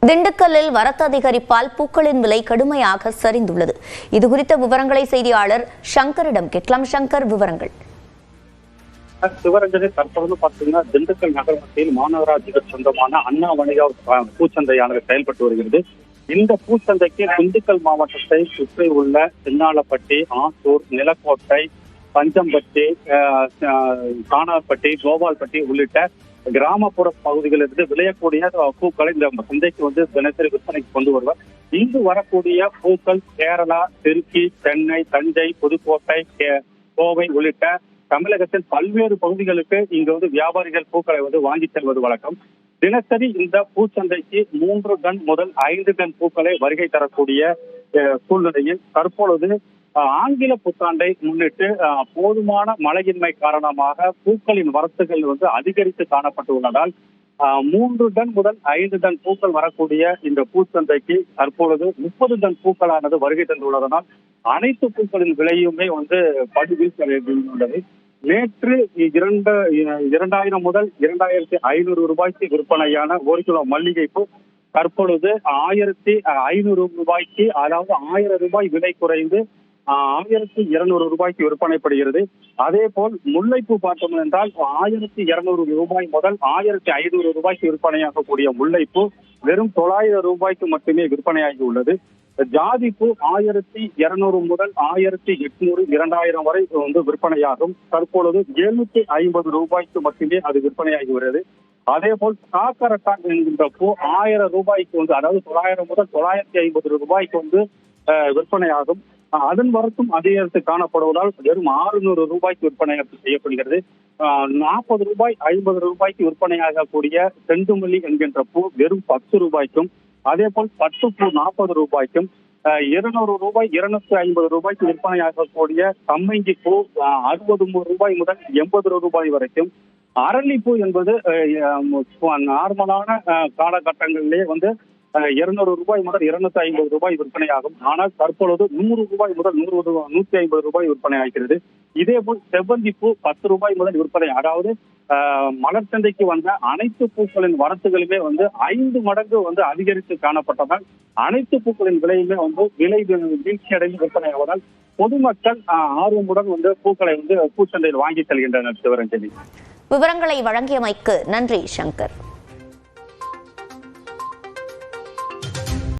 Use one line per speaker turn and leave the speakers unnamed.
திண்டுக்கல்லில் வரத்து அதிகரிப்பால் பூக்களின் விலை கடுமையாக சரிந்துள்ளது. இதுகுறித்த விவரங்களை செய்தியாளர் சங்கரிடம் கேட்கலாம். சங்கர், விவரங்கள்.
சிவரஞ்சனி, தற்போது பார்த்தீங்கன்னா திண்டுக்கல் நகர் மத்தியில் மாநகராட்சிக்கு சொந்தமான அண்ணா வணிக பூச்சந்தையானது செயல்பட்டு வருகிறது. இந்த பூச்சந்தைக்கு திண்டுக்கல் மாவட்டத்தை சுற்றி உள்ள சின்னாலப்பட்டி, ஆத்தூர், நிலக்கோட்டை, பஞ்சம்பட்டி, கானாப்பட்டி, கோபால்பட்டி உள்ளிட்ட கிராமப்புற பகுதிகளிலிருந்து விளையக்கூடிய பூக்களை இந்த சந்தைக்கு தினசரி விற்பனைக்கு கொண்டு வருவார். இங்கு வரக்கூடிய பூக்கள் கேரளா, திருச்சி, சென்னை, தஞ்சை, புதுக்கோட்டை, கோவை உள்ளிட்ட தமிழகத்தின் பல்வேறு பகுதிகளுக்கு இங்கு வியாபாரிகள் பூக்களை வாங்கி செல்வது வழக்கம். தினசரி இந்த பூச்சந்தைக்கு 3 டன் முதல் 5 டன் பூக்களை வருகை தரக்கூடிய சூழ்நிலையில் தற்பொழுது ஆங்கில புத்தாண்டை முன்னிட்டு போதுமான மழையின்மை காரணமாக பூக்களின் வரத்துகள் அதிகரித்து காணப்பட்டுள்ளதால் 3 டன் முதல் 5 டன் பூக்கள் வரக்கூடிய இந்த பூச்சந்தைக்கு தற்பொழுது 30 டன் பூக்களானது வருகை தந்துள்ளதனால் அனைத்து பூக்களின் விலையுமே படுவீழ்ச்சியுள்ளது. நேற்று 2000 முதல் 2500 ரூபாய்க்கு விற்பனையான 1 கிலோ மல்லிகை பூ தற்பொழுது 1500 ரூபாய்க்கு, அதாவது 1000 ரூபாய் விலை குறைந்து 1200 ரூபாய்க்கு விற்பனைப்படுகிறது. அதே போல் முல்லைப்பூ பார்த்தோம் என்றால் 1200 ரூபாய் முதல் 1500 ரூபாய்க்கு விற்பனையாகக்கூடிய முல்லைப்பூ வெறும் 900 ரூபாய்க்கு மட்டுமே விற்பனையாகி உள்ளது. ஜாதிப்பூ 1200 முதல் 1800, 2000 வரை விற்பனையாகும். தற்பொழுது 750 ரூபாய்க்கு மட்டுமே அது விற்பனையாகி வருகிறது. அதே போல் காக்கரட்டான் என்கின்ற பூ 1000 ரூபாய்க்கு அதாவது 900 முதல் 950 ரூபாய்க்கு விற்பனையாகும். அதன் வரத்தும் அதிகரித்து காணப்படுவதால் வெறும் 600 ரூபாய்க்கு விற்பனை செய்யப்படுகிறது. 40 ரூபாய் 50 ரூபாய்க்கு விற்பனையாகக்கூடிய செண்டுமல்லி என்கின்ற பூ வெறும் 10 ரூபாய்க்கும், அதே போல் பட்டுப்பூ 40 ரூபாய்க்கும், 200 ரூபாய் 250 ரூபாய்க்கு விற்பனையாகக்கூடிய சம்மங்கி பூ 60 ரூபாய் முதல் 80 ரூபாய் வரைக்கும், அரளிப்பூ என்பது நார்மலான காலகட்டங்களிலே 200 ரூபாய் முதல் 250 ரூபாய் விற்பனையாகும். ஆனால் தற்பொழுது 100 ரூபாய் முதல் 150 ரூபாய் விற்பனை ஆகிறது. இதே போல் செவ்வந்தி பூ 10 ரூபாய் முதல் விற்பனை, அதாவது மலர் சந்தைக்கு வந்த அனைத்து பூக்களின் வரத்துகளுமே 5 மடங்கு அதிகரித்து காணப்பட்டதால் அனைத்து பூக்களின் விலையுமே விலை வீழ்ச்சி அடைந்து விற்பனை ஆவதால் பொதுமக்கள் ஆர்வமுடன் பூக்களை பூச்சந்தையில் வாங்கி செல்கின்றனர். சிவரஞ்சனி,
விவரங்களை வழங்கியமைக்கு நன்றி சங்கர்.